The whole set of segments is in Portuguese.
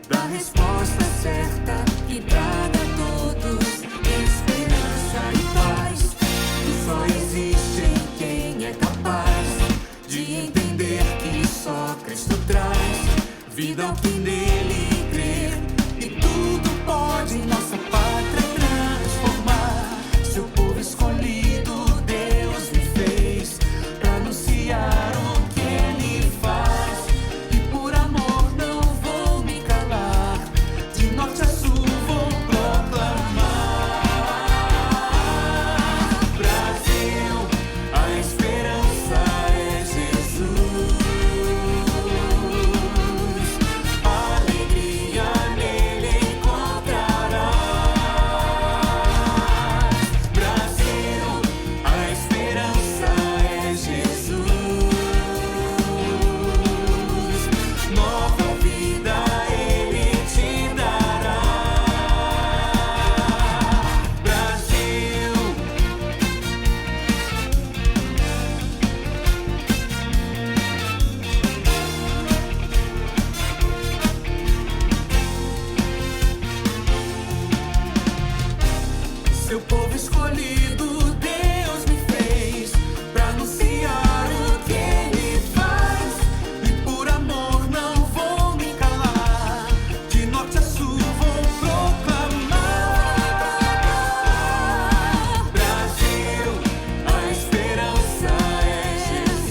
pra resposta certa que traga a todos esperança e paz. E só existe em quem é capaz de entender que só Cristo traz vida ao que nele crer. E tudo pode nossa pátria transformar. Seu povo escolhido Deus me fez pra anunciar o que ele faz. E por amor não vou me calar, de norte a sul vou proclamar. Brasil, a esperança é Jesus. Alegria nele encontrarás. Brasil, a esperança é Jesus. Nova vida ele te dará. Brasil. Seu povo escolhido Deus me fez pra anunciar o que ele faz. E por amor não vou me calar, de norte a sul vou proclamar. Brasil, a esperança é Jesus.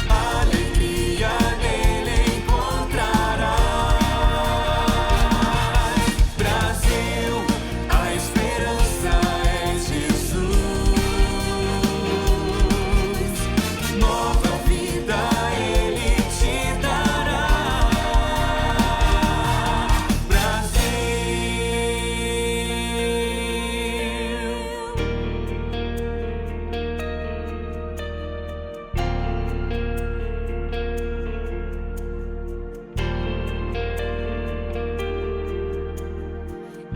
Alegria nele encontrarás. Brasil, a esperança é Jesus. Nova vida ele te dará. Brasil.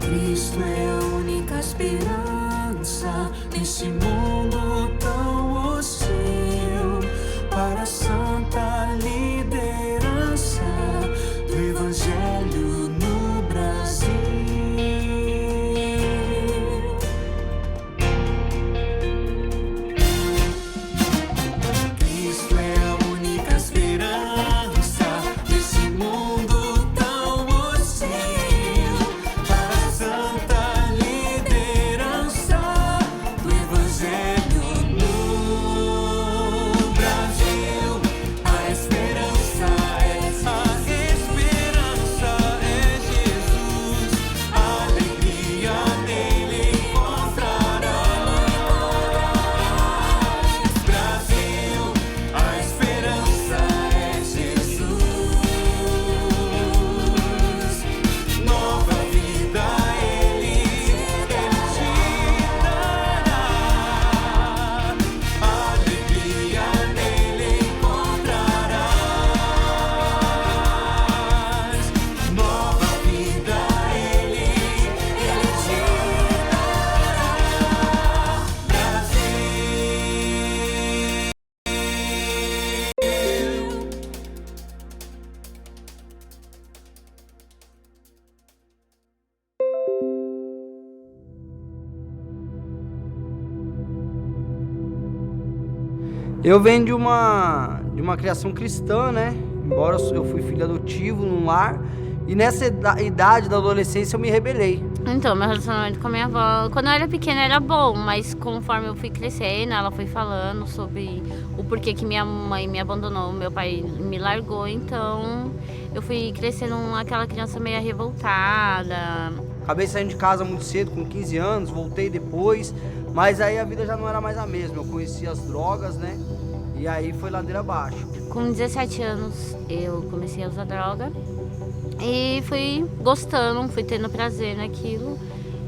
Cristo é a única esperança nesse mundo tão hostil. Para a santa liderança do Evangelho no Brasil. Cristo é a única esperança nesse mundo tão hostil. Para a santa liderança do Evangelho no Brasil. A esperança é Jesus. Alegria nele encontrarás. Brasil, a esperança é Jesus. Nova vida ele te dará. Alegria nele encontrarás. Nova vida ele te dará. Eu venho de uma criação cristã, né? Embora eu fui filho adotivo num lar. E nessa idade da adolescência eu me rebelei. Então, meu relacionamento com a minha avó, quando eu era pequena era bom, mas conforme eu fui crescendo, ela foi falando sobre o porquê que minha mãe me abandonou, meu pai me largou, então eu fui crescendo aquela criança meio revoltada. Acabei saindo de casa muito cedo, com 15 anos, voltei depois. Mas aí a vida já não era mais a mesma. Eu conheci as drogas, né? E aí foi ladeira abaixo. Com 17 anos eu comecei a usar droga e fui gostando, fui tendo prazer naquilo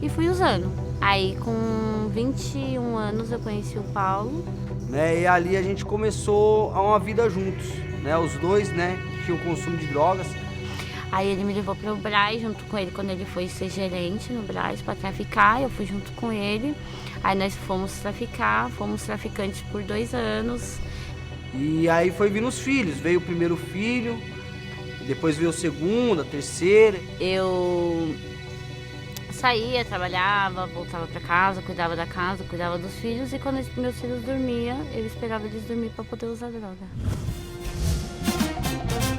e fui usando. Aí com 21 anos eu conheci o Paulo. Né? E ali a gente começou a uma vida juntos, né? Os dois, né? Tinham consumo de drogas. Aí ele me levou pro Brás junto com ele quando ele foi ser gerente no Brás para traficar. Eu fui junto com ele. Aí nós fomos traficar, fomos traficantes por 2 anos. E aí foi vindo os filhos, veio o primeiro filho, depois veio o segundo, a terceira. Eu saía, trabalhava, voltava pra casa, cuidava da casa, cuidava dos filhos, e quando meus filhos dormiam, eu esperava eles dormir pra poder usar droga.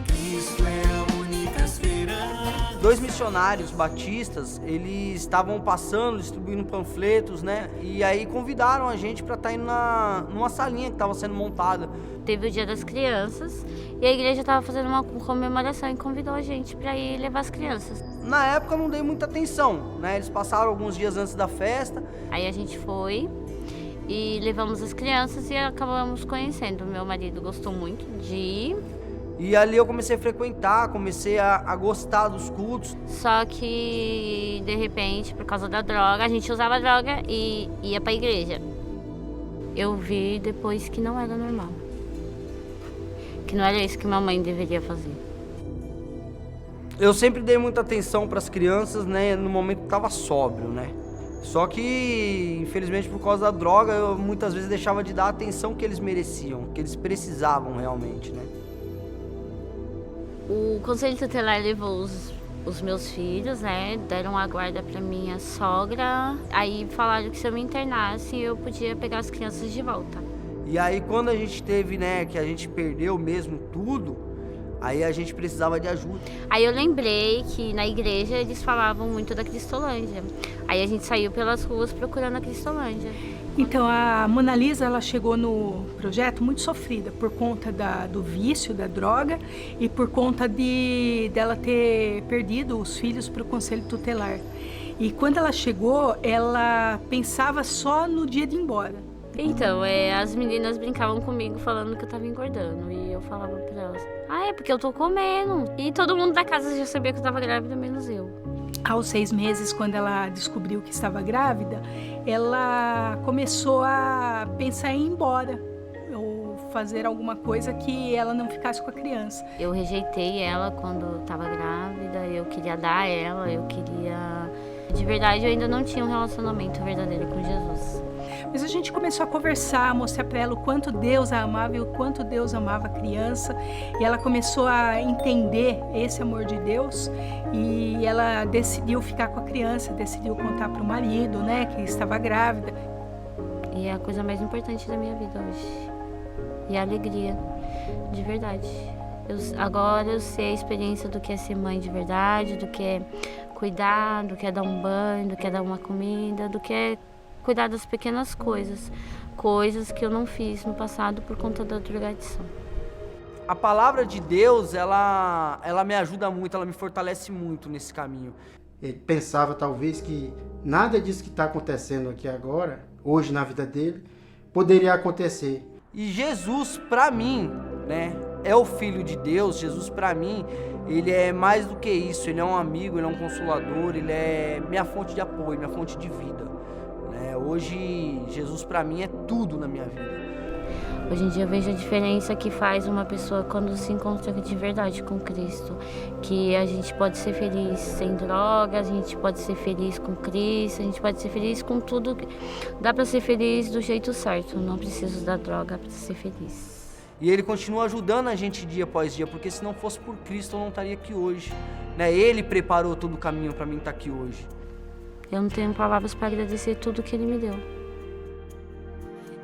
Cristo é a única esperança. 2 missionários batistas, eles estavam passando, distribuindo panfletos, né? E aí convidaram a gente pra estar indo numa salinha que estava sendo montada. Teve o Dia das Crianças e a igreja estava fazendo uma comemoração e convidou a gente para ir levar as crianças. Na época eu não dei muita atenção, né? Eles passaram alguns dias antes da festa. Aí a gente foi e levamos as crianças e acabamos conhecendo. Meu marido gostou muito de ir. E ali eu comecei a frequentar, comecei a gostar dos cultos. Só que, de repente, por causa da droga, a gente usava droga e ia pra igreja. Eu vi depois que não era normal. Que não era isso que minha mãe deveria fazer. Eu sempre dei muita atenção para as crianças, né, no momento que estava sóbrio, né? Só que, infelizmente, por causa da droga, eu muitas vezes deixava de dar a atenção que eles mereciam, que eles precisavam realmente, né? O Conselho Tutelar levou os meus filhos, né? Deram a guarda pra minha sogra. Aí falaram que se eu me internasse, eu podia pegar as crianças de volta. E aí, quando a gente teve, né, que a gente perdeu mesmo tudo, aí a gente precisava de ajuda. Aí eu lembrei que na igreja eles falavam muito da Cristolândia. Aí a gente saiu pelas ruas procurando a Cristolândia. Então, a Mona Lisa, ela chegou no projeto muito sofrida por conta do vício, da droga, e por conta dela ter perdido os filhos para o Conselho Tutelar. E quando ela chegou, ela pensava só no dia de ir embora. Então, as meninas brincavam comigo falando que eu tava engordando. E eu falava pra elas, é porque eu tô comendo. E todo mundo da casa já sabia que eu tava grávida, menos eu. Aos 6 meses, quando ela descobriu que estava grávida, ela começou a pensar em ir embora, ou fazer alguma coisa que ela não ficasse com a criança. Eu rejeitei ela quando estava grávida, eu queria dar a ela, eu queria... De verdade, eu ainda não tinha um relacionamento verdadeiro com Jesus. Mas a gente começou a conversar, a mostrar para ela o quanto Deus a amava e o quanto Deus amava a criança. E ela começou a entender esse amor de Deus e ela decidiu ficar com a criança, decidiu contar para o marido, né, que estava grávida. E é a coisa mais importante da minha vida hoje. E a alegria, de verdade. Agora eu sei a experiência do que é ser mãe de verdade, do que é cuidar, do que é dar um banho, do que é dar uma comida, do que é cuidar das pequenas coisas. Coisas que eu não fiz no passado por conta da drogadição. A palavra de Deus, ela me ajuda muito, ela me fortalece muito nesse caminho. Ele pensava talvez que nada disso que está acontecendo aqui agora, hoje na vida dele, poderia acontecer. E Jesus, pra mim, né, é o Filho de Deus. Jesus, pra mim, ele é mais do que isso. Ele é um amigo, ele é um consolador, ele é minha fonte de apoio, minha fonte de vida. Hoje, Jesus pra mim é tudo na minha vida. Hoje em dia eu vejo a diferença que faz uma pessoa quando se encontra de verdade com Cristo. Que a gente pode ser feliz sem drogas, a gente pode ser feliz com Cristo, a gente pode ser feliz com tudo. Dá pra ser feliz do jeito certo, não preciso da droga pra ser feliz. E ele continua ajudando a gente dia após dia, porque se não fosse por Cristo eu não estaria aqui hoje. Né? Ele preparou todo o caminho pra mim estar aqui hoje. Eu não tenho palavras para agradecer tudo que ele me deu.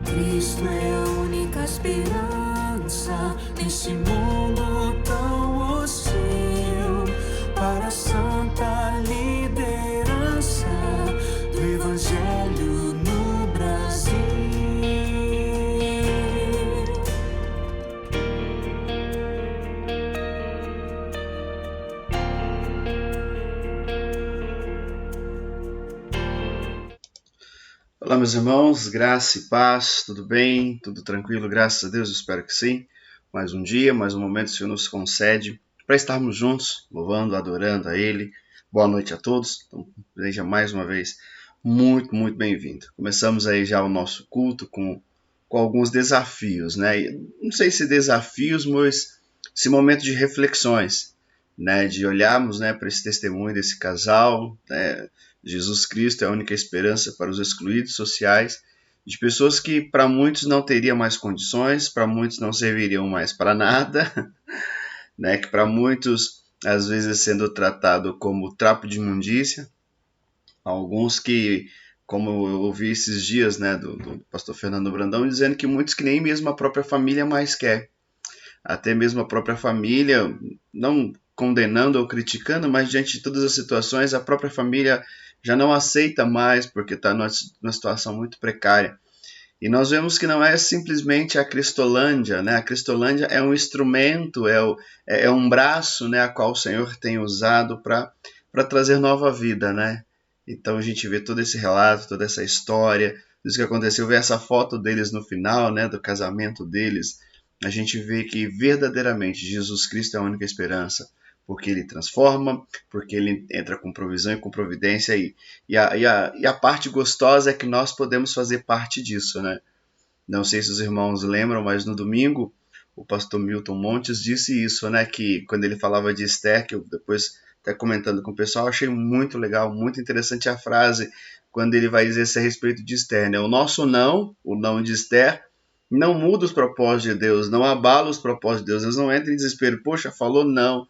Cristo é a única esperança nesse mundo tão hostil. Para a santa liderança do Evangelho no Brasil. Olá, meus irmãos, graça e paz, tudo bem? Tudo tranquilo? Graças a Deus, eu espero que sim. Mais um dia, mais um momento que o Senhor nos concede para estarmos juntos, louvando, adorando a Ele. Boa noite a todos. Então, seja mais uma vez muito, muito bem-vindo. Começamos aí já o nosso culto com alguns desafios, né? Não sei se desafios, mas esse momento de reflexões, né? De olharmos, né, para esse testemunho desse casal, né? Jesus Cristo é a única esperança para os excluídos sociais, de pessoas que para muitos não teriam mais condições, para muitos não serviriam mais para nada, né? Que para muitos, às vezes, sendo tratado como trapo de imundícia, alguns que, como eu ouvi esses dias, né, do pastor Fernando Brandão, dizendo que muitos que nem mesmo a própria família mais quer, até mesmo a própria família, não condenando ou criticando, mas diante de todas as situações, a própria família já não aceita mais, porque está numa situação muito precária. E nós vemos que não é simplesmente a Cristolândia, né? A Cristolândia é um instrumento, é um braço, né, a qual o Senhor tem usado para trazer nova vida, né? Então a gente vê todo esse relato, toda essa história, tudo isso que aconteceu, vê essa foto deles no final, né, do casamento deles. A gente vê que verdadeiramente Jesus Cristo é a única esperança, porque ele transforma, porque ele entra com provisão e com providência, e a parte gostosa é que nós podemos fazer parte disso, né? Não sei se os irmãos lembram, mas no domingo o pastor Milton Montes disse isso, né? Que quando ele falava de Esther, que eu depois até comentando com o pessoal, achei muito legal, muito interessante a frase, quando ele vai dizer a respeito de Esther, né? O nosso não, o não de Esther, não muda os propósitos de Deus, não abala os propósitos de Deus, Deus não entra em desespero, poxa, falou não.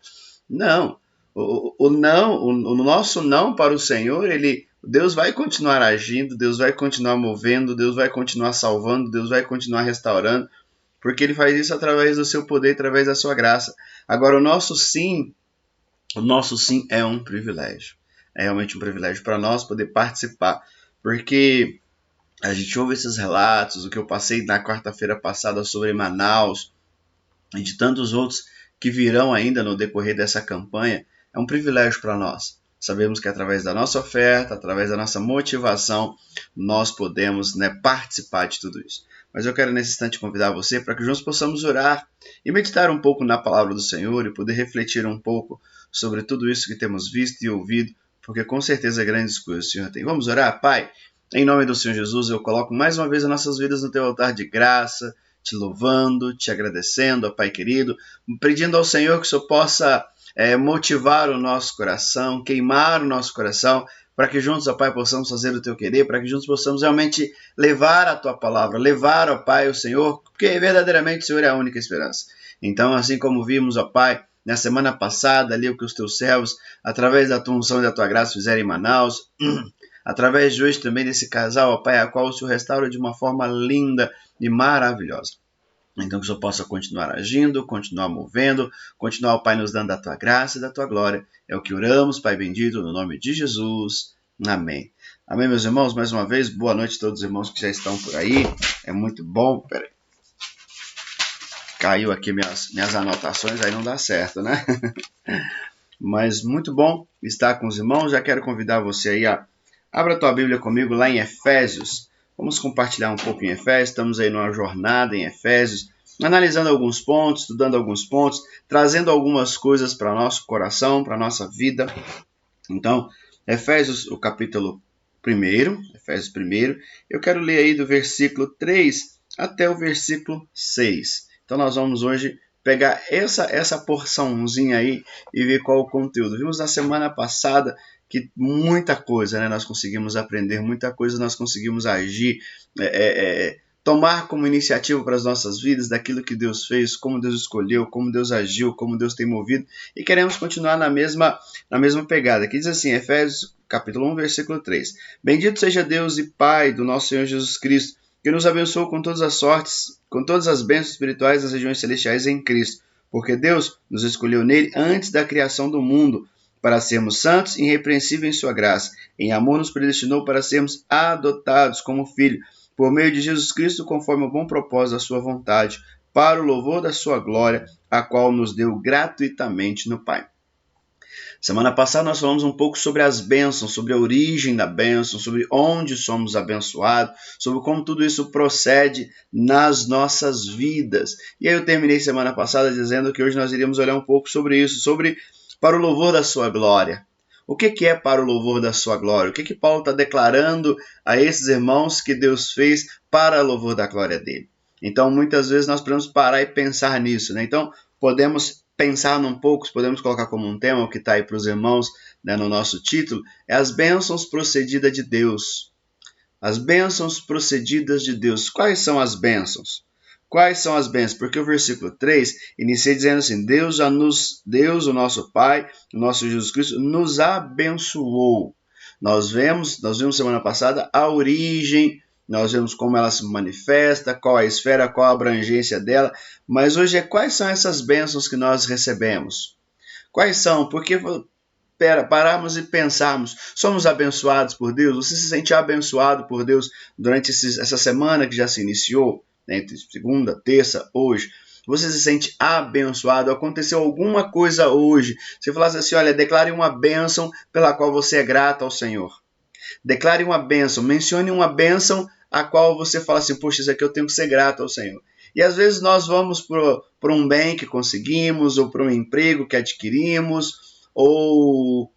Não, o não, o nosso não para o Senhor, Deus vai continuar agindo, Deus vai continuar movendo, Deus vai continuar salvando, Deus vai continuar restaurando, porque Ele faz isso através do seu poder, através da sua graça. Agora, o nosso sim é um privilégio. É realmente um privilégio para nós poder participar, porque a gente ouve esses relatos, o que eu passei na quarta-feira passada sobre Manaus, e de tantos outros que virão ainda no decorrer dessa campanha, é um privilégio para nós. Sabemos que através da nossa oferta, através da nossa motivação, nós podemos, né, participar de tudo isso. Mas eu quero nesse instante convidar você para que juntos possamos orar e meditar um pouco na palavra do Senhor e poder refletir um pouco sobre tudo isso que temos visto e ouvido, porque com certeza grandes coisas o Senhor tem. Vamos orar? Pai, em nome do Senhor Jesus, eu coloco mais uma vez as nossas vidas no teu altar de graça, te louvando, te agradecendo, ó Pai querido, pedindo ao Senhor que o Senhor possa motivar o nosso coração, queimar o nosso coração, para que juntos, ó Pai, possamos fazer o teu querer, para que juntos possamos realmente levar a tua palavra, levar, ó Pai, o Senhor, porque verdadeiramente o Senhor é a única esperança. Então, assim como vimos, ó Pai, na semana passada, ali o que os teus servos, através da tua unção e da tua graça, fizeram em Manaus, através de hoje também desse casal, ó Pai, a qual o Senhor restaura de uma forma linda e maravilhosa. Então que o Senhor possa continuar agindo, continuar movendo, continuar, Pai, nos dando da tua graça e da tua glória. É o que oramos, Pai bendito, no nome de Jesus. Amém. Amém, meus irmãos? Mais uma vez, boa noite a todos os irmãos que já estão por aí. É muito bom. Peraí. Caiu aqui minhas anotações, aí não dá certo, né? Mas muito bom estar com os irmãos. Já quero convidar você aí a abra a tua Bíblia comigo lá em Efésios. Vamos compartilhar um pouco em Efésios, estamos aí numa jornada em Efésios, analisando alguns pontos, estudando alguns pontos, trazendo algumas coisas para nosso coração, para nossa vida. Então, Efésios, o capítulo 1, Efésios 1, eu quero ler aí do versículo 3 até o versículo 6. Então, nós vamos hoje pegar essa porçãozinha aí e ver qual o conteúdo. Vimos na semana passada que muita coisa, né, nós conseguimos aprender, muita coisa nós conseguimos agir, tomar como iniciativa para as nossas vidas daquilo que Deus fez, como Deus escolheu, como Deus agiu, como Deus tem movido, e queremos continuar na mesma pegada. Aqui diz assim, Efésios capítulo 1, versículo 3. Bendito seja Deus e Pai do nosso Senhor Jesus Cristo, que nos abençoou com todas as sortes, com todas as bênçãos espirituais das regiões celestiais em Cristo, porque Deus nos escolheu nele antes da criação do mundo, para sermos santos e irrepreensíveis em sua graça. Em amor nos predestinou para sermos adotados como filho, por meio de Jesus Cristo, conforme o bom propósito da sua vontade, para o louvor da sua glória, a qual nos deu gratuitamente no Pai. Semana passada nós falamos um pouco sobre as bênçãos, sobre a origem da bênção, sobre onde somos abençoados, sobre como tudo isso procede nas nossas vidas. E aí eu terminei semana passada dizendo que hoje nós iríamos olhar um pouco sobre isso, sobre para o louvor da sua glória. O que é para o louvor da sua glória? O que Paulo está declarando a esses irmãos que Deus fez para o louvor da glória dele? Então, muitas vezes nós podemos parar e pensar nisso, né? Então, podemos pensar num pouco, podemos colocar como um tema, o que está aí para os irmãos, né, no nosso título, é as bênçãos procedidas de Deus. As bênçãos procedidas de Deus. Quais são as bênçãos? Quais são as bênçãos? Porque o versículo 3 inicia dizendo assim: Deus, o nosso Pai, o nosso Jesus Cristo, nos abençoou. Nós vimos semana passada a origem, nós vemos como ela se manifesta, qual a esfera, qual a abrangência dela, mas hoje quais são essas bênçãos que nós recebemos? Quais são? Porque pararmos e pensarmos, somos abençoados por Deus? Você se sente abençoado por Deus durante essa semana que já se iniciou? Entre segunda, terça, hoje, você se sente abençoado? Aconteceu alguma coisa hoje? Você falasse assim, olha, declare uma bênção pela qual você é grato ao Senhor. Declare uma bênção, mencione uma bênção a qual você fala assim, poxa, isso aqui eu tenho que ser grato ao Senhor. E às vezes nós vamos por um bem que conseguimos, ou por um emprego que adquirimos, ou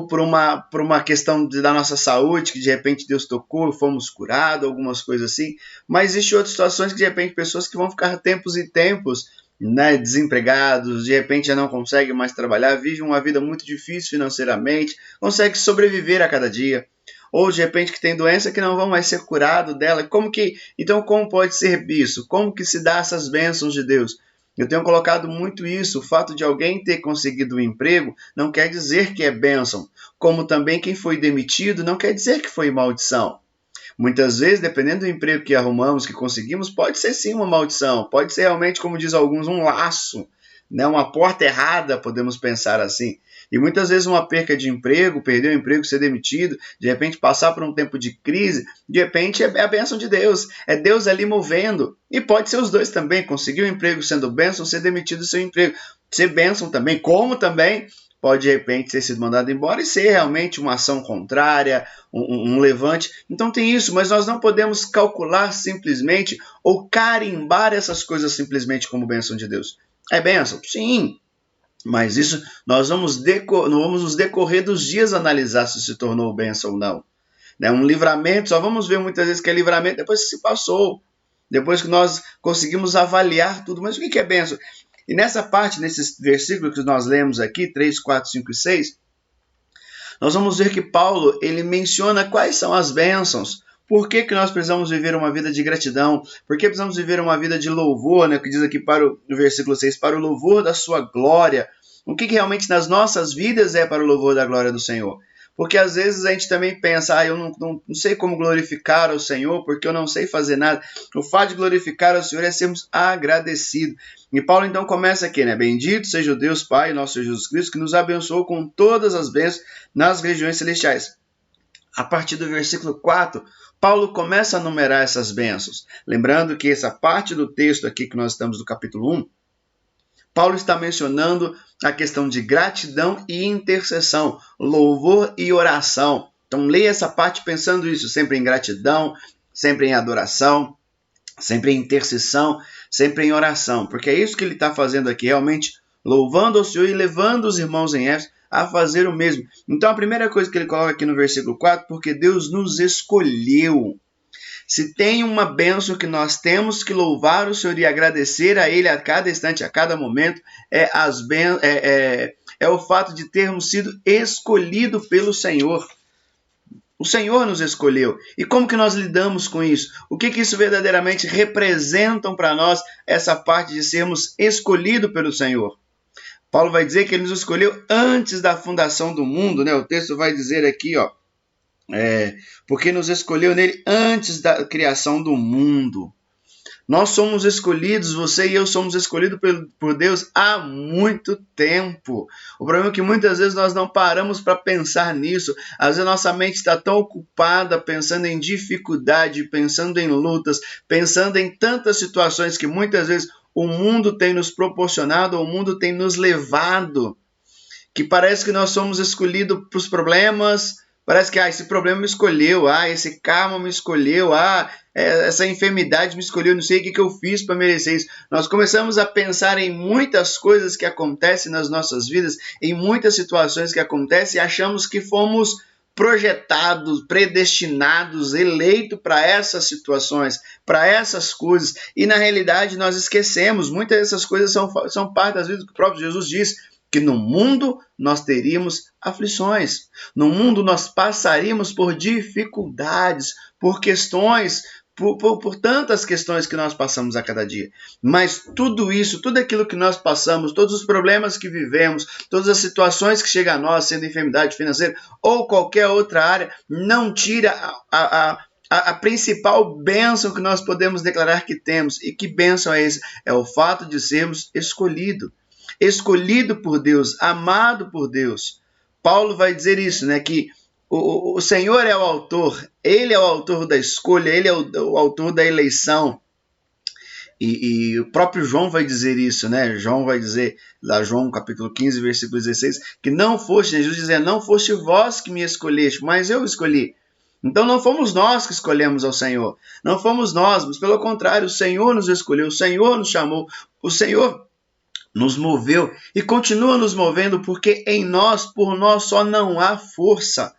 por uma questão da nossa saúde, que de repente Deus tocou, fomos curados, algumas coisas assim. Mas existem outras situações que de repente pessoas que vão ficar tempos e tempos, né, desempregados, de repente já não conseguem mais trabalhar, vivem uma vida muito difícil financeiramente, conseguem sobreviver a cada dia. Ou de repente que tem doença que não vão mais ser curado dela. Então como pode ser isso? Como que se dá essas bênçãos de Deus? Eu tenho colocado muito isso, o fato de alguém ter conseguido um emprego não quer dizer que é bênção, como também quem foi demitido não quer dizer que foi maldição. Muitas vezes, dependendo do emprego que arrumamos, que conseguimos, pode ser sim uma maldição, pode ser realmente, como diz alguns, um laço, né? Uma porta errada, podemos pensar assim. E muitas vezes uma perca de emprego, perder o emprego, ser demitido, de repente passar por um tempo de crise, de repente é a bênção de Deus, é Deus ali movendo. E pode ser os dois também, conseguir um emprego sendo bênção, ser demitido do seu emprego, ser bênção também, como também pode de repente ter sido mandado embora e ser realmente uma ação contrária, um levante. Então tem isso, mas nós não podemos calcular simplesmente ou carimbar essas coisas simplesmente como bênção de Deus. É bênção? Sim. Mas isso nós vamos nos decorrer dos dias analisar se tornou bênção ou não. Um livramento, só vamos ver muitas vezes que é livramento depois que se passou, depois que nós conseguimos avaliar tudo. Mas o que é bênção? E nessa parte, nesses versículos que nós lemos aqui, 3, 4, 5 e 6, nós vamos ver que Paulo ele menciona quais são as bênçãos. Por que nós precisamos viver uma vida de gratidão? Por que precisamos viver uma vida de louvor, né? Que diz aqui no versículo 6, para o louvor da sua glória. O que realmente nas nossas vidas é para o louvor da glória do Senhor? Porque às vezes a gente também pensa, eu não sei como glorificar ao Senhor, porque eu não sei fazer nada. O fato de glorificar ao Senhor é sermos agradecidos. E Paulo então começa aqui, né? Bendito seja o Deus Pai, nosso Senhor Jesus Cristo, que nos abençoou com todas as bênçãos nas regiões celestiais. A partir do versículo 4, Paulo começa a numerar essas bênçãos. Lembrando que essa parte do texto aqui que nós estamos no capítulo 1, Paulo está mencionando a questão de gratidão e intercessão, louvor e oração. Então leia essa parte pensando isso, sempre em gratidão, sempre em adoração, sempre em intercessão, sempre em oração. Porque é isso que ele está fazendo aqui, realmente louvando ao Senhor e levando os irmãos em Éfeso a fazer o mesmo. Então a primeira coisa que ele coloca aqui no versículo 4, porque Deus nos escolheu. Se tem uma bênção que nós temos que louvar o Senhor e agradecer a Ele a cada instante, a cada momento, é o fato de termos sido escolhidos pelo Senhor. O Senhor nos escolheu. E como que nós lidamos com isso? O que isso verdadeiramente representam para nós, essa parte de sermos escolhidos pelo Senhor? Paulo vai dizer que Ele nos escolheu antes da fundação do mundo, né? O texto vai dizer aqui, porque nos escolheu nele antes da criação do mundo. Nós somos escolhidos, você e eu somos escolhidos por Deus há muito tempo. O problema é que muitas vezes nós não paramos para pensar nisso. Às vezes nossa mente está tão ocupada pensando em dificuldade, pensando em lutas, pensando em tantas situações que muitas vezes o mundo tem nos proporcionado, o mundo tem nos levado, que parece que nós somos escolhidos para os problemas. Parece que esse problema me escolheu, esse karma me escolheu, essa enfermidade me escolheu, não sei o que eu fiz para merecer isso. Nós começamos a pensar em muitas coisas que acontecem nas nossas vidas, em muitas situações que acontecem e achamos que fomos projetados, predestinados, eleitos para essas situações, para essas coisas. E na realidade nós esquecemos, muitas dessas coisas são parte das vidas que o próprio Jesus diz. que no mundo nós teríamos aflições. No mundo nós passaríamos por dificuldades, por questões, por tantas questões que nós passamos a cada dia. Mas tudo isso, tudo aquilo que nós passamos, todos os problemas que vivemos, todas as situações que chegam a nós, sendo enfermidade financeira ou qualquer outra área, não tira a principal bênção que nós podemos declarar que temos. E que bênção é essa? É o fato de sermos escolhidos. Escolhido por Deus, amado por Deus. Paulo vai dizer isso, né? Que o Senhor é o autor, Ele é o autor da escolha, Ele é o autor da eleição. E o próprio João vai dizer isso, né? João vai dizer, lá João capítulo 15, versículo 16, que não foste, Jesus dizendo, não foste vós que me escolheste, mas eu escolhi. Então não fomos nós que escolhemos ao Senhor, não fomos nós, mas pelo contrário, o Senhor nos escolheu, o Senhor nos chamou, o Senhor nos moveu e continua nos movendo, porque em nós, por nós, só não há força.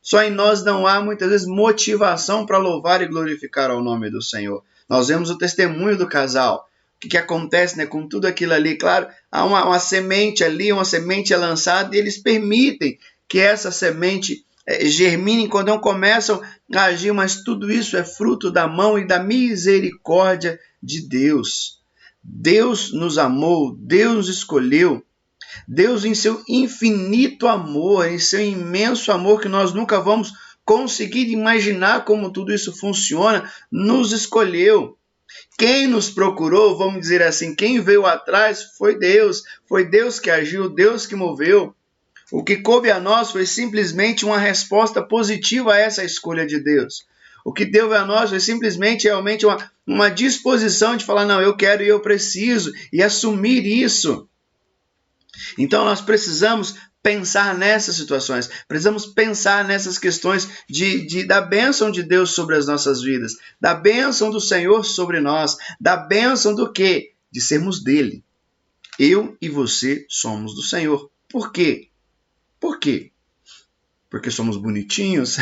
Só em nós não há, muitas vezes, motivação para louvar e glorificar ao nome do Senhor. Nós vemos o testemunho do casal. O que acontece, né, com tudo aquilo ali? Claro, há uma semente ali, uma semente é lançada e eles permitem que essa semente germine quando não começam a agir, mas tudo isso é fruto da mão e da misericórdia de Deus. Deus nos amou, Deus nos escolheu. Deus, em seu infinito amor, em seu imenso amor, que nós nunca vamos conseguir imaginar como tudo isso funciona, nos escolheu. Quem nos procurou, vamos dizer assim, quem veio atrás foi Deus que agiu, Deus que moveu. O que coube a nós foi simplesmente uma resposta positiva a essa escolha de Deus. O que deu a nós foi simplesmente realmente uma disposição de falar, não, eu quero e eu preciso, e assumir isso. Então nós precisamos pensar nessas situações, precisamos pensar nessas questões da bênção de Deus sobre as nossas vidas, da bênção do Senhor sobre nós, da bênção do quê? De sermos dele. Eu e você somos do Senhor. Por quê? Por quê? Porque somos bonitinhos?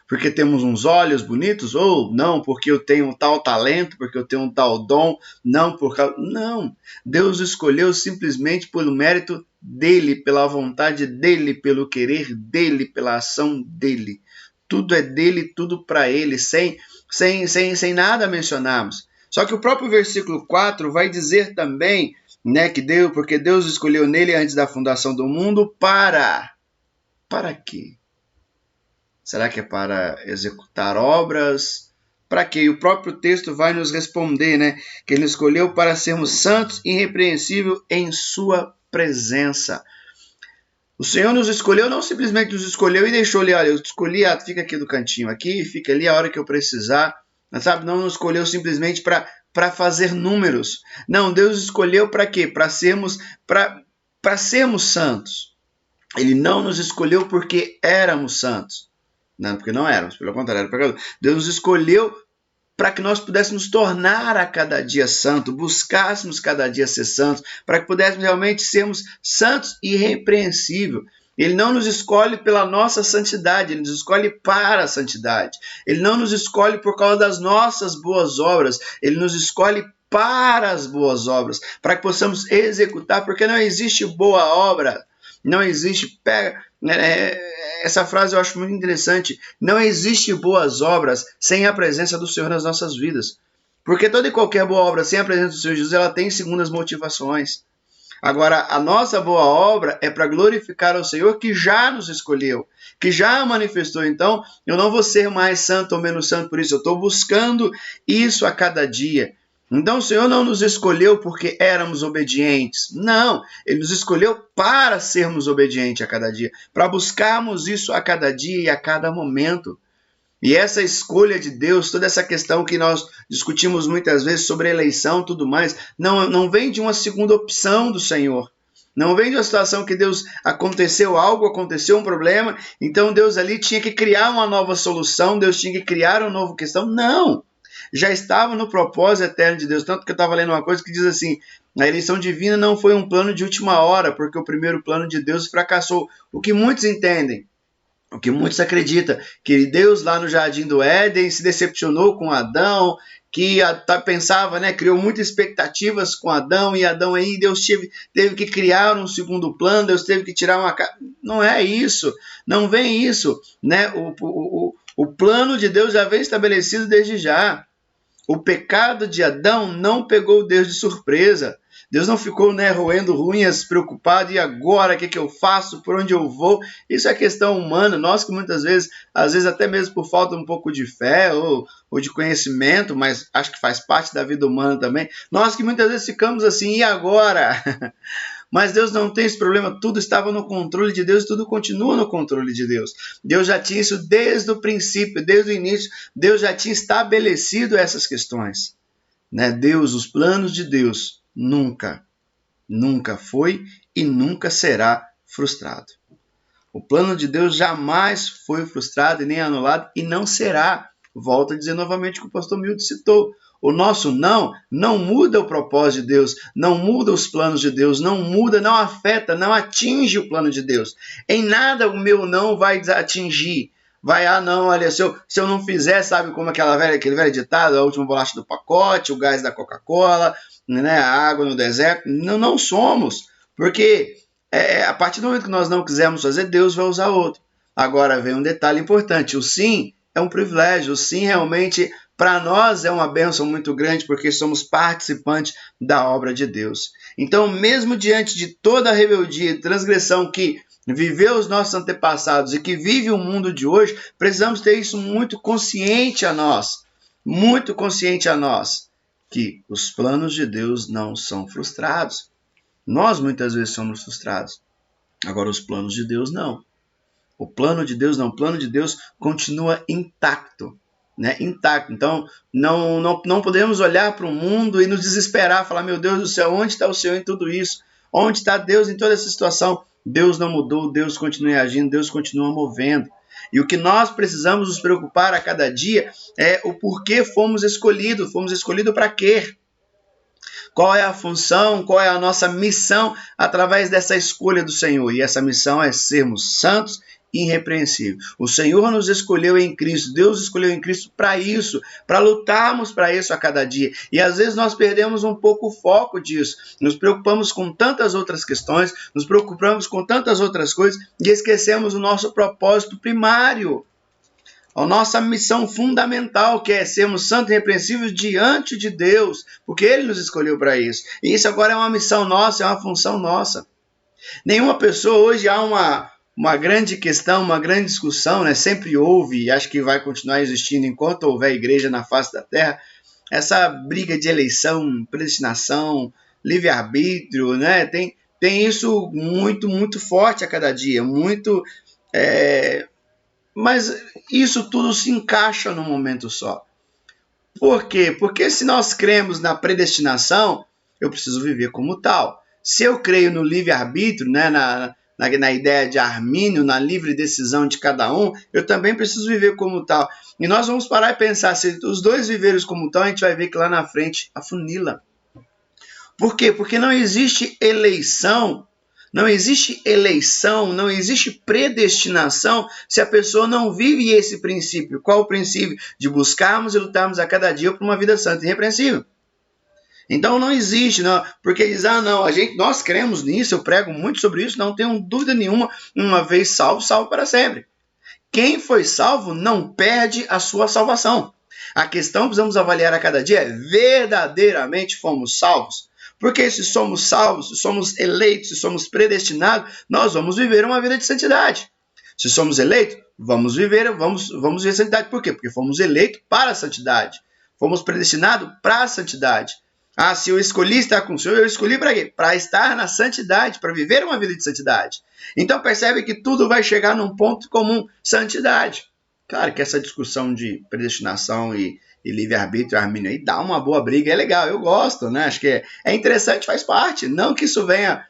Porque temos uns olhos bonitos? Ou não, porque eu tenho um tal talento, porque eu tenho um tal dom? Não, não. Deus escolheu simplesmente pelo mérito dele, pela vontade dele, pelo querer dele, pela ação dele. Tudo é dele, tudo para ele, sem nada mencionarmos. Só que o próprio versículo 4 vai dizer também, né, porque Deus escolheu nele antes da fundação do mundo para quê? Será que é para executar obras? Para quê? E o próprio texto vai nos responder, né? Que ele escolheu para sermos santos e irrepreensíveis em sua presença. O Senhor nos escolheu, não simplesmente nos escolheu e deixou ali, olha, eu te escolhi, fica aqui do cantinho aqui, fica ali a hora que eu precisar. Mas, sabe, não nos escolheu simplesmente para fazer números. Não, Deus escolheu para quê? Para sermos santos. Ele não nos escolheu porque éramos santos. Não, porque não éramos, pelo contrário, era pecador. Deus nos escolheu para que nós pudéssemos tornar a cada dia santo, buscássemos cada dia ser santos, para que pudéssemos realmente sermos santos e irrepreensíveis. Ele não nos escolhe pela nossa santidade, ele nos escolhe para a santidade. Ele não nos escolhe por causa das nossas boas obras, ele nos escolhe para as boas obras, para que possamos executar, porque não existe boa obra, não existe... Essa frase eu acho muito interessante. Não existe boas obras sem a presença do Senhor nas nossas vidas. Porque toda e qualquer boa obra sem a presença do Senhor Jesus, ela tem segundas motivações. Agora, a nossa boa obra é para glorificar ao Senhor que já nos escolheu, que já manifestou. Então, eu não vou ser mais santo ou menos santo por isso. Eu estou buscando isso a cada dia. Então o Senhor não nos escolheu porque éramos obedientes. Não, Ele nos escolheu para sermos obedientes a cada dia, para buscarmos isso a cada dia e a cada momento. E essa escolha de Deus, toda essa questão que nós discutimos muitas vezes sobre eleição e tudo mais, não vem de uma segunda opção do Senhor. Não vem de uma situação que Deus aconteceu um problema, então Deus ali tinha que criar uma nova solução, Deus tinha que criar uma nova questão. Não! Já estava no propósito eterno de Deus. Tanto que eu estava lendo uma coisa que diz assim, a eleição divina não foi um plano de última hora, porque o primeiro plano de Deus fracassou. O que muitos entendem, o que muitos acreditam, que Deus lá no Jardim do Éden se decepcionou com Adão, que pensava, né, criou muitas expectativas com Adão, e Adão aí, Deus teve que criar um segundo plano, Deus teve que tirar uma... Não é isso, não vem isso, né? O plano de Deus já vem estabelecido desde já. O pecado de Adão não pegou Deus de surpresa. Deus não ficou, né, roendo unhas, preocupado, e agora o que eu faço, por onde eu vou? Isso é questão humana. Nós que muitas vezes, às vezes até mesmo por falta um pouco de fé ou de conhecimento, mas acho que faz parte da vida humana também, nós que muitas vezes ficamos assim, e agora? Mas Deus não tem esse problema, tudo estava no controle de Deus, tudo continua no controle de Deus. Deus já tinha isso desde o princípio, desde o início, Deus já tinha estabelecido essas questões. Né? Deus, os planos de Deus, nunca foi e nunca será frustrado. O plano de Deus jamais foi frustrado e nem anulado e não será. Volto a dizer novamente o que o pastor Milton citou. O nosso não muda o propósito de Deus, não muda os planos de Deus, não muda, não afeta, não atinge o plano de Deus. Em nada o meu não vai atingir. Vai, não, olha, se eu não fizer, sabe como aquele velho ditado, a última bolacha do pacote, o gás da Coca-Cola, né, a água no deserto. Não somos, porque a partir do momento que nós não quisermos fazer, Deus vai usar outro. Agora vem um detalhe importante, o sim é um privilégio, o sim realmente para nós é uma bênção muito grande, porque somos participantes da obra de Deus. Então, mesmo diante de toda a rebeldia e transgressão que viveu os nossos antepassados e que vive o mundo de hoje, precisamos ter isso muito consciente a nós, que os planos de Deus não são frustrados. Nós muitas vezes somos frustrados. Agora, os planos de Deus não. O plano de Deus não. O plano de Deus continua intacto. Né? Intacto. Então, não podemos olhar para o mundo e nos desesperar, falar, meu Deus do céu, onde está o Senhor em tudo isso? Onde está Deus em toda essa situação? Deus não mudou, Deus continua agindo, Deus continua movendo. E o que nós precisamos nos preocupar a cada dia é o porquê fomos escolhidos. Fomos escolhidos para quê? Qual é a função, qual é a nossa missão através dessa escolha do Senhor? E essa missão é sermos santos e irrepreensíveis. O Senhor nos escolheu em Cristo, Deus escolheu em Cristo para isso, para lutarmos para isso a cada dia. E às vezes nós perdemos um pouco o foco disso. Nos preocupamos com tantas outras questões, nos preocupamos com tantas outras coisas e esquecemos o nosso propósito primário. A nossa missão fundamental, que é sermos santos e irrepreensíveis diante de Deus, porque Ele nos escolheu para isso. E isso agora é uma missão nossa, é uma função nossa. Nenhuma pessoa hoje há uma grande questão, uma grande discussão, né? Sempre houve, e acho que vai continuar existindo enquanto houver igreja na face da terra, essa briga de eleição, predestinação, livre-arbítrio, né? Tem isso muito, muito forte a cada dia, muito... Mas isso tudo se encaixa num momento só. Por quê? Porque se nós cremos na predestinação, eu preciso viver como tal. Se eu creio no livre-arbítrio, né, na ideia de Armínio, na livre decisão de cada um, eu também preciso viver como tal. E nós vamos parar e pensar, se os dois viverem como tal, a gente vai ver que lá na frente afunila. Por quê? Porque não existe eleição, não existe predestinação se a pessoa não vive esse princípio. Qual o princípio? De buscarmos e lutarmos a cada dia por uma vida santa e irrepreensível. Então não existe, não, porque diz, nós cremos nisso, eu prego muito sobre isso, não tenho dúvida nenhuma, uma vez salvo, salvo para sempre. Quem foi salvo não perde a sua salvação. A questão que precisamos avaliar a cada dia é, verdadeiramente fomos salvos? Porque se somos salvos, se somos eleitos, se somos predestinados, nós vamos viver uma vida de santidade. Se somos eleitos, vamos viver santidade. Por quê? Porque fomos eleitos para a santidade. Fomos predestinados para a santidade. Se eu escolhi estar com o Senhor, eu escolhi para quê? Para estar na santidade, para viver uma vida de santidade. Então percebe que tudo vai chegar num ponto comum, santidade. Claro que essa discussão de predestinação e livre-arbítrio, Armínio, aí dá uma boa briga, é legal, eu gosto, né? Acho que é interessante, faz parte. Não que isso venha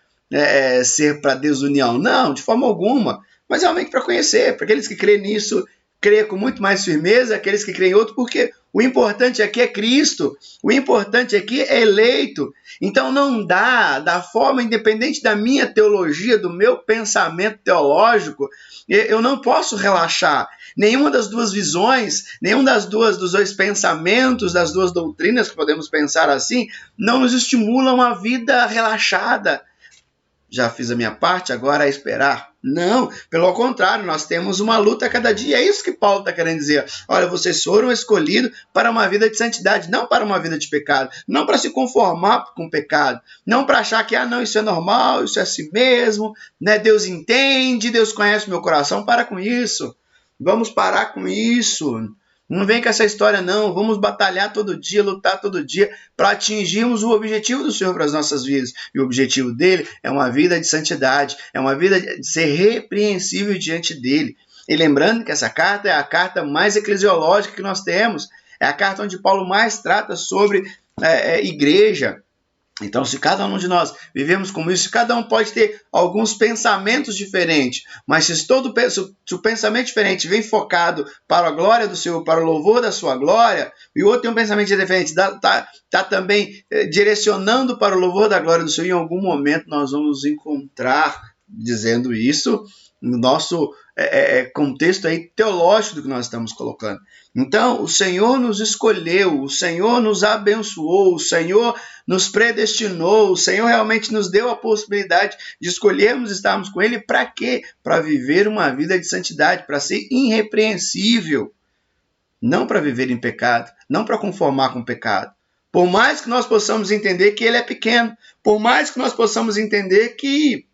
ser para desunião, não, de forma alguma, mas realmente para conhecer, para aqueles que creem nisso, creem com muito mais firmeza, aqueles que creem em outro, porque O importante aqui é Cristo. O importante aqui é eleito. Então não dá, da forma independente da minha teologia, do meu pensamento teológico, eu não posso relaxar. Nenhuma das duas visões, nenhum dos dois pensamentos, das duas doutrinas, que podemos pensar assim, não nos estimulam a vida relaxada. Já fiz a minha parte, agora é esperar. Não, pelo contrário, nós temos uma luta a cada dia. É isso que Paulo está querendo dizer. Olha, vocês foram escolhidos para uma vida de santidade, não para uma vida de pecado. Não para se conformar com o pecado. Não para achar que, não, isso é normal, isso é assim mesmo, né? Deus entende, Deus conhece o meu coração. Para com isso. Vamos parar com isso. Não vem com essa história, não. Vamos batalhar todo dia, lutar todo dia para atingirmos o objetivo do Senhor para as nossas vidas. E o objetivo dele é uma vida de santidade, é uma vida de ser repreensível diante dele. E lembrando que essa carta é a carta mais eclesiológica que nós temos. É a carta onde Paulo mais trata sobre igreja. Então, se cada um de nós vivemos como isso, cada um pode ter alguns pensamentos diferentes, mas se o pensamento diferente vem focado para a glória do Senhor, para o louvor da sua glória, e o outro tem um pensamento diferente, está também direcionando para o louvor da glória do Senhor, em algum momento nós vamos nos encontrar dizendo isso no nosso contexto aí teológico do que nós estamos colocando. Então, o Senhor nos escolheu, o Senhor nos abençoou, o Senhor nos predestinou, o Senhor realmente nos deu a possibilidade de escolhermos estarmos com Ele. Para quê? Para viver uma vida de santidade, para ser irrepreensível. Não para viver em pecado, não para conformar com o pecado. Por mais que nós possamos entender que Ele é pequeno, por mais que nós possamos entender que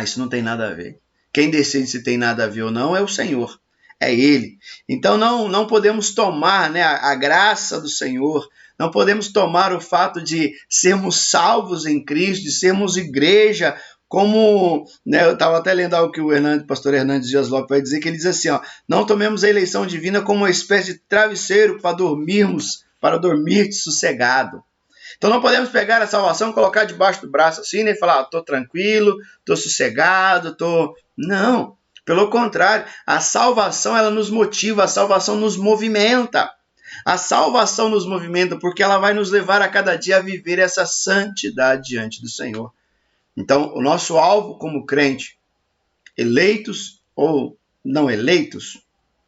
isso não tem nada a ver. Quem decide se tem nada a ver ou não é o Senhor. É Ele. Então não podemos tomar, a graça do Senhor, não podemos tomar o fato de sermos salvos em Cristo, de sermos igreja, como, eu estava até lendo algo que o pastor Hernandes Dias Lopes vai dizer, que ele diz assim, não tomemos a eleição divina como uma espécie de travesseiro para dormir sossegado. Então não podemos pegar a salvação e colocar debaixo do braço assim, e falar, estou tranquilo, estou sossegado, Não. Pelo contrário, a salvação ela nos motiva, a salvação nos movimenta. A salvação nos movimenta porque ela vai nos levar a cada dia a viver essa santidade diante do Senhor. Então, o nosso alvo como crente, eleitos ou não eleitos,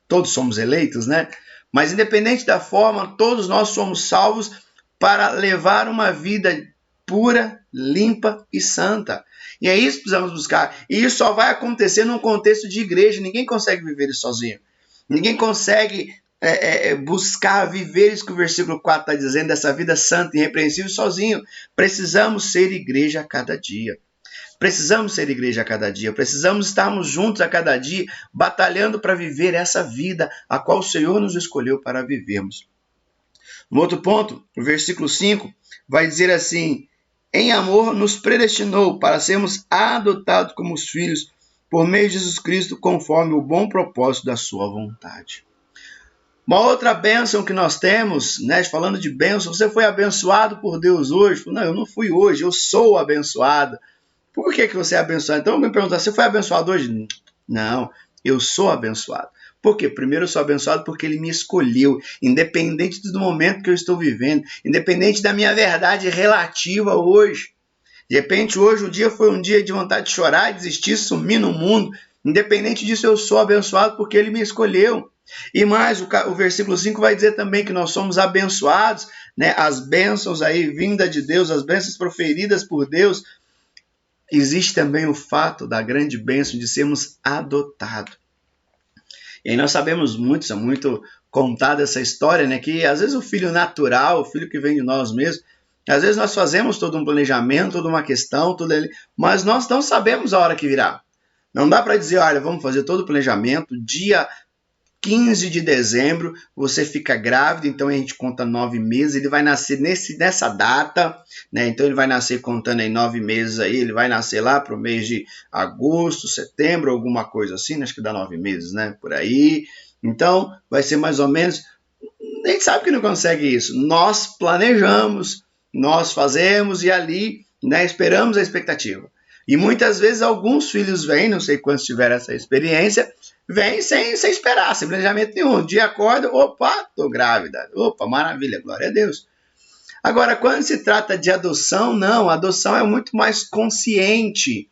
todos somos eleitos, né? Mas independente da forma, todos nós somos salvos para levar uma vida pura, limpa e santa. E é isso que precisamos buscar. E isso só vai acontecer num contexto de igreja. Ninguém consegue viver isso sozinho. Ninguém consegue buscar viver isso que o versículo 4 está dizendo, dessa vida santa e irrepreensível sozinho. Precisamos ser igreja a cada dia. Precisamos ser igreja a cada dia. Precisamos estarmos juntos a cada dia, batalhando para viver essa vida a qual o Senhor nos escolheu para vivermos. Um outro ponto, o versículo 5, vai dizer assim: em amor nos predestinou para sermos adotados como os filhos por meio de Jesus Cristo, conforme o bom propósito da sua vontade. Uma outra bênção que nós temos, falando de bênção, você foi abençoado por Deus hoje? Não, eu não fui hoje, eu sou abençoado. Por que você é abençoado? Então me perguntar, você foi abençoado hoje? Não, eu sou abençoado. Por quê? Primeiro eu sou abençoado porque Ele me escolheu, independente do momento que eu estou vivendo, independente da minha verdade relativa hoje. De repente hoje o dia foi um dia de vontade de chorar, desistir, sumir no mundo. Independente disso eu sou abençoado porque Ele me escolheu. E mais, o versículo 5 vai dizer também que nós somos abençoados, as bênçãos aí vinda de Deus, as bênçãos proferidas por Deus. Existe também o fato da grande bênção de sermos adotados. E aí nós sabemos muito, é muito contada essa história, que às vezes o filho natural, o filho que vem de nós mesmos, às vezes nós fazemos todo um planejamento, toda uma questão, mas nós não sabemos a hora que virá. Não dá para dizer, olha, vamos fazer todo o planejamento, dia 15 de dezembro, você fica grávida, então a gente conta 9 meses, ele vai nascer nessa data, então ele vai nascer contando aí 9 meses, aí, ele vai nascer lá para o mês de agosto, setembro, alguma coisa assim, acho que dá 9 meses, por aí, então vai ser mais ou menos, a gente sabe que não consegue isso, nós planejamos, nós fazemos e ali, esperamos a expectativa. E muitas vezes alguns filhos vêm, não sei quantos tiveram essa experiência, vem sem esperar, sem planejamento nenhum. Um dia acorda, opa, tô grávida. Opa, maravilha, glória a Deus. Agora, quando se trata de adoção, não, a adoção é muito mais consciente.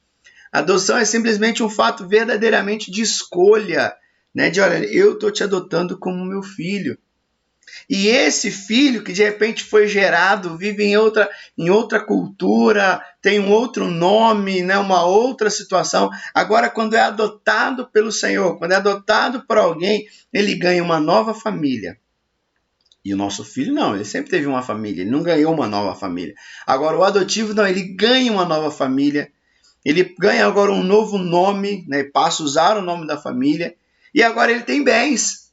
A adoção é simplesmente um fato verdadeiramente de escolha, né? De, olha, eu estou te adotando como meu filho. E esse filho que de repente foi gerado, vive em outra cultura, tem um outro nome, né? Uma outra situação. Agora, quando é adotado pelo Senhor, quando é adotado por alguém, ele ganha uma nova família. E o nosso filho não, ele sempre teve uma família, ele não ganhou uma nova família. Agora o adotivo não, ele ganha uma nova família, ele ganha agora um novo nome, né? Passa a usar o nome da família, e agora ele tem bens,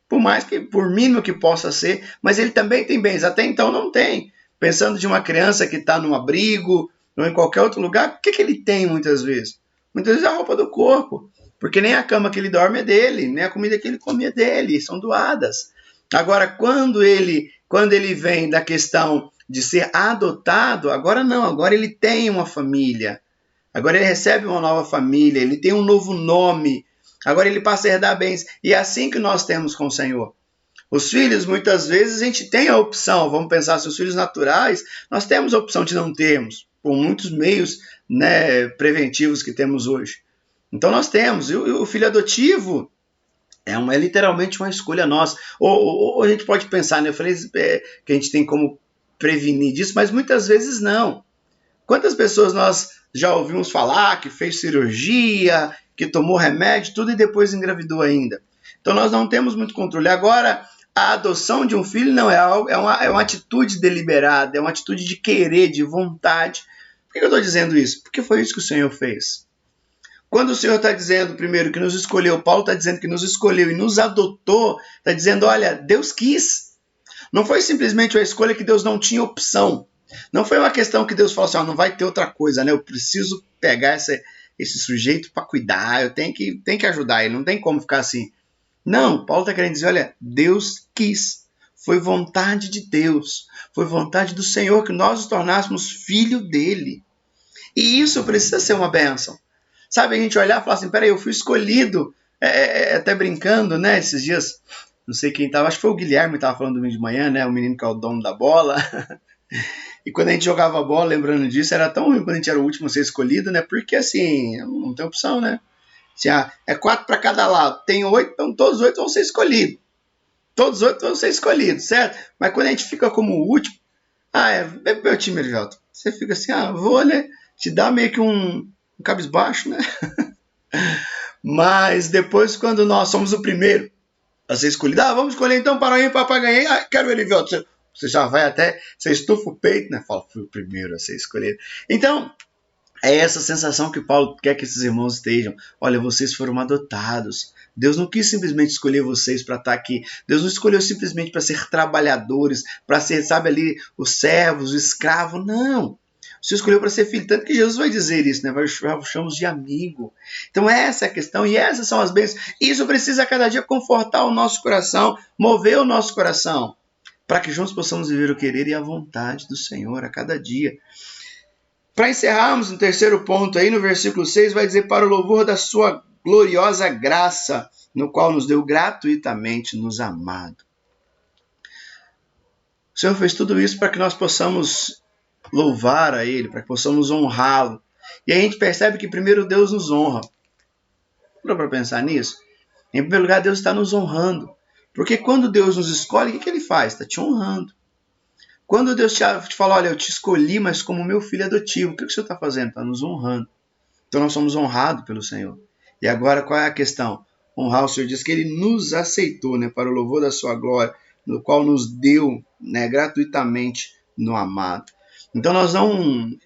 por mínimo que possa ser, mas ele também tem bens, até então não tem. Pensando de uma criança que está num abrigo, ou em qualquer outro lugar, o que ele tem muitas vezes? Muitas vezes a roupa do corpo, porque nem a cama que ele dorme é dele, nem a comida que ele come é dele, são doadas. Agora, quando ele vem da questão de ser adotado, agora não, agora ele tem uma família. Agora ele recebe uma nova família, ele tem um novo nome. Agora ele passa a herdar bens. E é assim que nós temos com o Senhor. Os filhos, muitas vezes, a gente tem a opção. Vamos pensar, se os filhos naturais, nós temos a opção de não termos, por muitos meios, né, preventivos que temos hoje. Então nós temos. E o filho adotivo é literalmente uma escolha nossa. Ou a gente pode pensar, né? Eu falei que a gente tem como prevenir disso, mas muitas vezes não. Quantas pessoas nós já ouvimos falar que fez cirurgia, que tomou remédio, tudo e depois engravidou ainda? Então nós não temos muito controle. Agora, a adoção de um filho não é uma atitude deliberada, é uma atitude de querer, de vontade. Por que eu estou dizendo isso? Porque foi isso que o Senhor fez. Quando o Senhor está dizendo, primeiro, que nos escolheu, Paulo está dizendo que nos escolheu e nos adotou, está dizendo, olha, Deus quis. Não foi simplesmente uma escolha que Deus não tinha opção. Não foi uma questão que Deus falou assim, não vai ter outra coisa, né? Eu preciso pegar esse sujeito para cuidar, eu tenho que ajudar ele, não tem como ficar assim. Não, Paulo está querendo dizer, olha, Deus quis. Foi vontade de Deus, foi vontade do Senhor que nós nos tornássemos filho dele. E isso precisa ser uma bênção. Sabe, a gente olhar e falar assim, peraí, eu fui escolhido, até brincando, né, esses dias, não sei quem estava, acho que foi o Guilherme que estava falando domingo de manhã, né, o menino que é o dono da bola, e quando a gente jogava bola, lembrando disso, era tão ruim quando a gente era o último a ser escolhido, né, porque assim, não tem opção, né, assim, é 4 para cada lado, tem 8, então todos os 8 vão ser escolhidos, certo? Mas quando a gente fica como o último, é meu time, Erivelto, você fica assim, vou, né, te dá meio que um cabisbaixo, né? Mas depois, quando nós somos o primeiro a ser escolhido, vamos escolher então para o papagaio, quero o Erivelto. Você já vai até, você estufa o peito, né? Fala, fui o primeiro a ser escolhido. Então, é essa sensação que Paulo quer que esses irmãos estejam. Olha, vocês foram adotados. Deus não quis simplesmente escolher vocês para estar aqui. Deus não escolheu simplesmente para ser trabalhadores, para ser, sabe ali, os servos, o escravo. Não. Você escolheu para ser filho, tanto que Jesus vai dizer isso, né? Vai chamar de amigo. Então essa é a questão e essas são as bênçãos. Isso precisa a cada dia confortar o nosso coração, mover o nosso coração, para que juntos possamos viver o querer e a vontade do Senhor a cada dia. Para encerrarmos, no terceiro ponto aí, no versículo 6, vai dizer, para o louvor da sua gloriosa graça, no qual nos deu gratuitamente nos amado. O Senhor fez tudo isso para que nós possamos louvar a Ele, para que possamos honrá-lo. E aí a gente percebe que primeiro Deus nos honra. Parou para pensar nisso? Em primeiro lugar, Deus está nos honrando. Porque quando Deus nos escolhe, o que Ele faz? Está te honrando. Quando Deus te fala, olha, eu te escolhi, mas como meu filho adotivo, o que o Senhor está fazendo? Está nos honrando. Então nós somos honrados pelo Senhor. E agora qual é a questão? Honrar o Senhor diz que Ele nos aceitou, né, para o louvor da sua glória, no qual nos deu, né, gratuitamente no amado. Então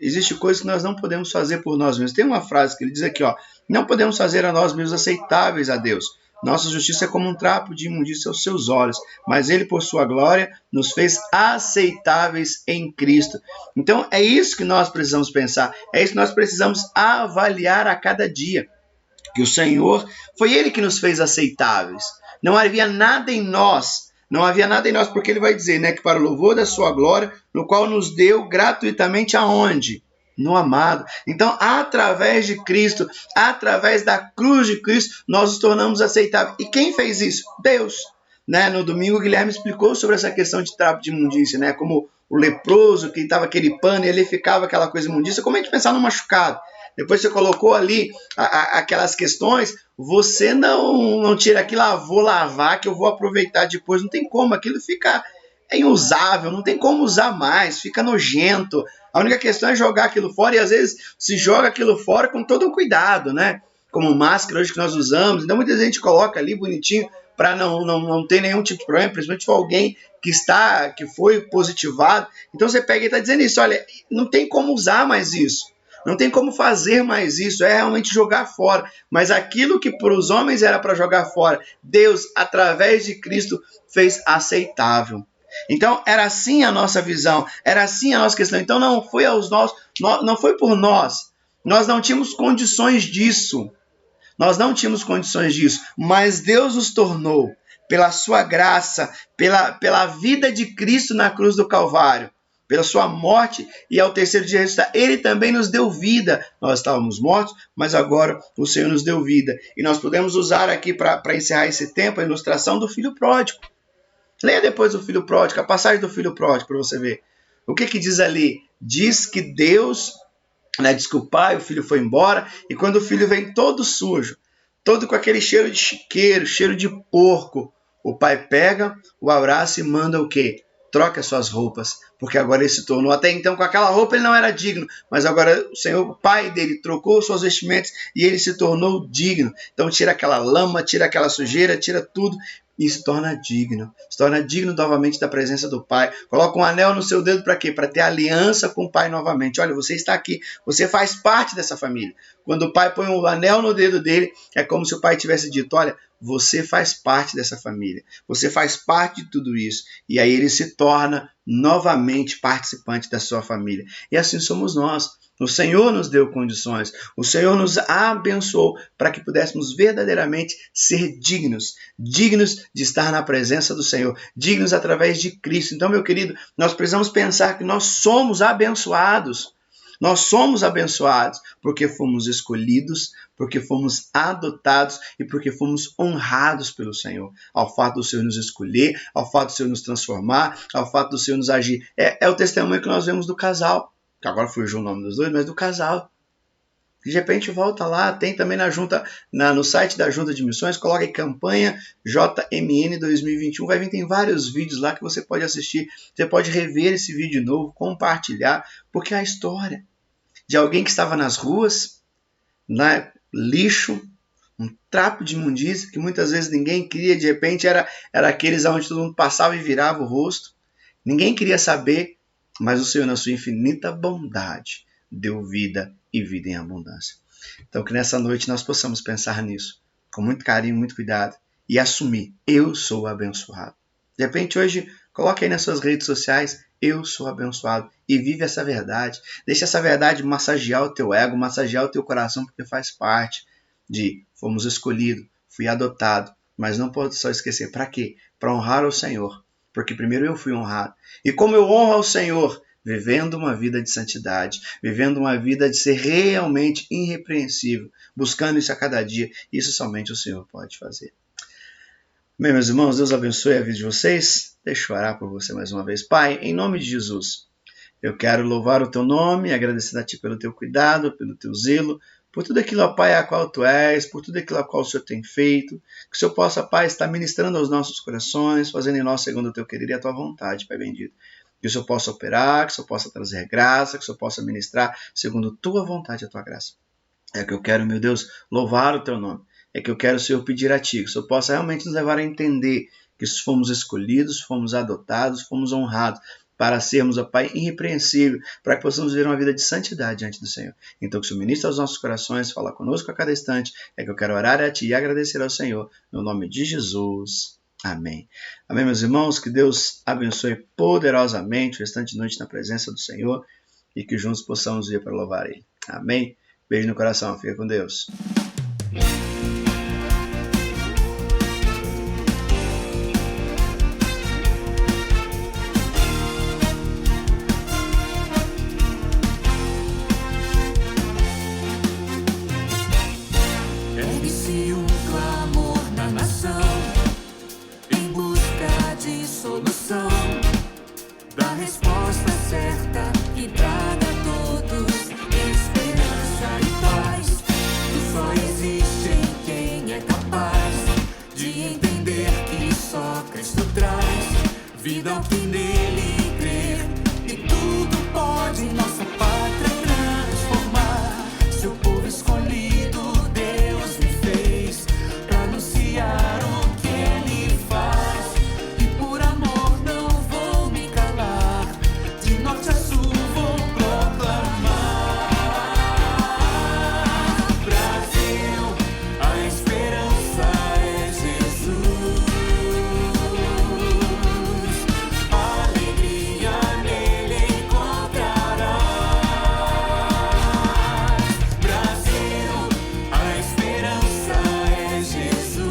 existe coisas que nós não podemos fazer por nós mesmos. Tem uma frase que ele diz aqui, não podemos fazer a nós mesmos aceitáveis a Deus. Nossa justiça é como um trapo de imundícia aos seus olhos, mas Ele, por sua glória, nos fez aceitáveis em Cristo. Então é isso que nós precisamos pensar, é isso que nós precisamos avaliar a cada dia. Que o Senhor, foi Ele que nos fez aceitáveis. Não havia nada em nós, porque Ele vai dizer, né, que para o louvor da sua glória, no qual nos deu gratuitamente aonde? no amado. Então, através de Cristo, através da cruz de Cristo, nós nos tornamos aceitáveis. E quem fez isso? Deus. Né? No domingo, o Guilherme explicou sobre essa questão de trapo de imundícia, né? Como o leproso, que estava aquele pano e ele ficava aquela coisa imundícia. Como é que pensar no machucado? Depois você colocou ali aquelas questões, você não tira aquilo, vou lavar que eu vou aproveitar depois. Não tem como, aquilo fica inusável, não tem como usar mais, fica nojento. A única questão é jogar aquilo fora, e às vezes se joga aquilo fora com todo o cuidado, né? Como máscara hoje que nós usamos, então muita gente coloca ali bonitinho para não ter nenhum tipo de problema, principalmente se for alguém que foi positivado. Então você pega e está dizendo isso, olha, não tem como usar mais isso. Não tem como fazer mais isso, é realmente jogar fora. Mas aquilo que para os homens era para jogar fora, Deus, através de Cristo, fez aceitável. Então, era assim a nossa visão, era assim a nossa questão. Então, não foi não foi por nós. Nós não tínhamos condições disso. Nós não tínhamos condições disso, mas Deus nos tornou, pela sua graça, pela vida de Cristo na cruz do Calvário, pela sua morte e ao terceiro dia ressuscitar, ele também nos deu vida. Nós estávamos mortos, mas agora o Senhor nos deu vida. E nós podemos usar aqui para encerrar esse tempo a ilustração do filho pródigo. Leia depois o filho pródigo, a passagem do filho pródigo para você ver. O que diz ali? Diz que Deus, diz que o pai, o filho foi embora, e quando o filho vem todo sujo, todo com aquele cheiro de chiqueiro, cheiro de porco, o pai pega, o abraça e manda o quê? Troca suas roupas, porque agora ele se tornou, até então com aquela roupa ele não era digno, mas agora o Senhor, o pai dele, trocou suas vestimentas e ele se tornou digno. Então tira aquela lama, tira aquela sujeira, tira tudo e se torna digno novamente da presença do Pai. Coloca um anel no seu dedo para quê? Para ter aliança com o Pai novamente. Olha, você está aqui, você faz parte dessa família. Quando o Pai põe um anel no dedo dele, é como se o Pai tivesse dito, olha, você faz parte dessa família, você faz parte de tudo isso. E aí ele se torna novamente participante da sua família. E assim somos nós. O Senhor nos deu condições, o Senhor nos abençoou para que pudéssemos verdadeiramente ser dignos de estar na presença do Senhor, dignos através de Cristo. Então, meu querido, nós precisamos pensar que nós somos abençoados. Nós somos abençoados porque fomos escolhidos, porque fomos adotados e porque fomos honrados pelo Senhor. Ao fato do Senhor nos escolher, ao fato do Senhor nos transformar, ao fato do Senhor nos agir. É o testemunho que nós vemos do casal. Agora fugiu o nome dos dois, mas do casal. De repente volta lá, tem também na junta, no site da Junta de Missões, coloca aí campanha JMN 2021, vai vir, tem vários vídeos lá que você pode assistir, você pode rever esse vídeo de novo, compartilhar, porque é a história de alguém que estava nas ruas, lixo, um trapo de imundícia, que muitas vezes ninguém queria, de repente era aqueles onde todo mundo passava e virava o rosto, ninguém queria saber, mas o Senhor, na sua infinita bondade, deu vida e vida em abundância. Então, que nessa noite nós possamos pensar nisso, com muito carinho, muito cuidado, e assumir, eu sou abençoado. De repente, hoje, coloque aí nas suas redes sociais, eu sou abençoado, e vive essa verdade. Deixa essa verdade massagear o teu ego, massagear o teu coração, porque faz parte de fomos escolhidos, fui adotado, mas não pode só esquecer, para quê? Para honrar o Senhor. Porque primeiro eu fui honrado. E como eu honro ao Senhor? Vivendo uma vida de santidade, vivendo uma vida de ser realmente irrepreensível, buscando isso a cada dia. Isso somente o Senhor pode fazer. Bem, meus irmãos, Deus abençoe a vida de vocês. Deixa eu orar por você mais uma vez. Pai, em nome de Jesus, eu quero louvar o teu nome, agradecer a ti pelo teu cuidado, pelo teu zelo, por tudo aquilo, ó Pai, a qual tu és, por tudo aquilo a qual o Senhor tem feito, que o Senhor possa, Pai, estar ministrando aos nossos corações, fazendo em nós segundo o teu querer e a tua vontade, Pai bendito. Que o Senhor possa operar, que o Senhor possa trazer graça, que o Senhor possa ministrar segundo a tua vontade e a tua graça. É que eu quero, meu Deus, louvar o teu nome. É que eu quero, Senhor, pedir a ti, que o Senhor possa realmente nos levar a entender que fomos escolhidos, fomos adotados, fomos honrados, para sermos, ó Pai, irrepreensível, para que possamos viver uma vida de santidade diante do Senhor. Então, que o Senhor ministre aos nossos corações, fala conosco a cada instante, é que eu quero orar a Ti e agradecer ao Senhor, no nome de Jesus. Amém. Amém, meus irmãos, que Deus abençoe poderosamente o restante de noite na presença do Senhor e que juntos possamos vir para louvar Ele. Amém. Beijo no coração, fica com Deus. Ergue-se um clamor na nação, em busca de solução, da resposta certa que traga a todos esperança e paz. Que só existe em quem é capaz de entender que só Cristo traz vida ao que nele crer, e tudo pode nossa pátria transformar. Seu povo escolhido Deus me fez pra anunciar o que ele faz, e por amor não vou me calar, de norte a sul vou proclamar. Brasil, a esperança é Jesus, alegria nele encontrarás. Brasil, a esperança é Jesus,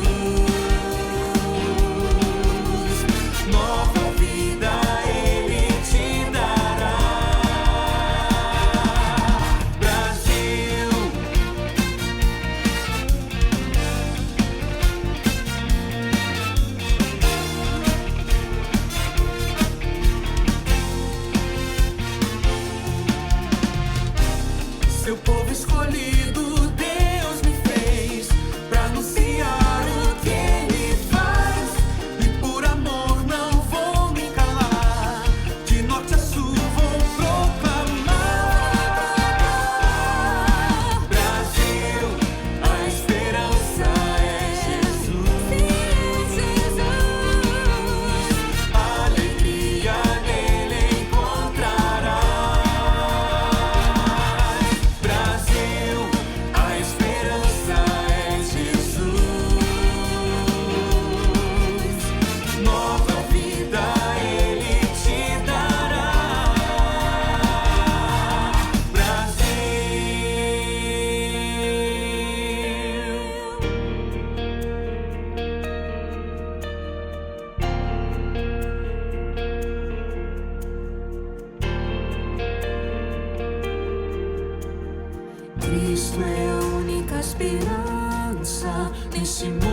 nova vida ele te dará. Brasil, seu povo escolhido Deus me fez pra anunciar o que ele faz, e por amor não vou me calar, de norte a sul vou proclamar. Brasil, a esperança é Jesus, alegria nele encontrarás. Brasil, a esperança é Jesus, nova vida ele te dará. Brasil. Cristo é a única esperança nesse mundo